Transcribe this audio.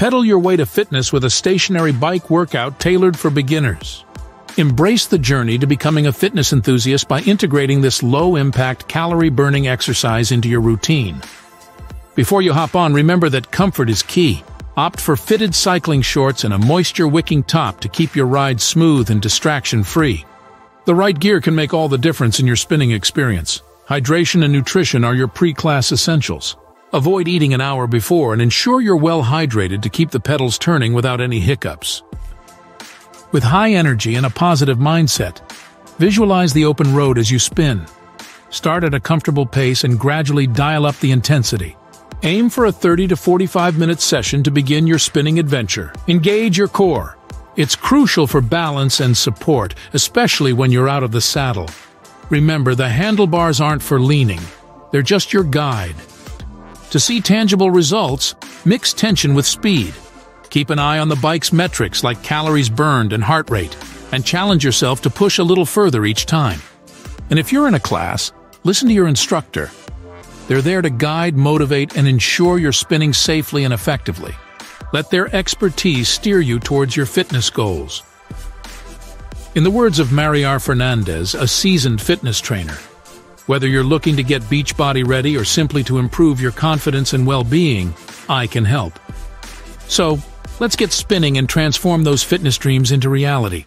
Pedal your way to fitness with a stationary bike workout tailored for beginners. Embrace the journey to becoming a fitness enthusiast by integrating this low-impact, calorie-burning exercise into your routine. Before you hop on, remember that comfort is key. Opt for fitted cycling shorts and a moisture-wicking top to keep your ride smooth and distraction-free. The right gear can make all the difference in your spinning experience. Hydration and nutrition are your pre-class essentials. Avoid eating an hour before and ensure you're well hydrated to keep the pedals turning without any hiccups. With high energy and a positive mindset, visualize the open road as you spin. Start at a comfortable pace and gradually dial up the intensity. Aim for a 30 to 45-minute session to begin your spinning adventure. Engage your core. It's crucial for balance and support, especially when you're out of the saddle. Remember, the handlebars aren't for leaning. They're just your guide. To see tangible results, mix tension with speed. Keep an eye on the bike's metrics like calories burned and heart rate, and challenge yourself to push a little further each time. And if you're in a class, listen to your instructor. They're there to guide, motivate, and ensure you're spinning safely and effectively. Let their expertise steer you towards your fitness goals. In the words of Mariar Fernandez, a seasoned fitness trainer, whether you're looking to get Beachbody ready or simply to improve your confidence and well-being, I can help. So, let's get spinning and transform those fitness dreams into reality.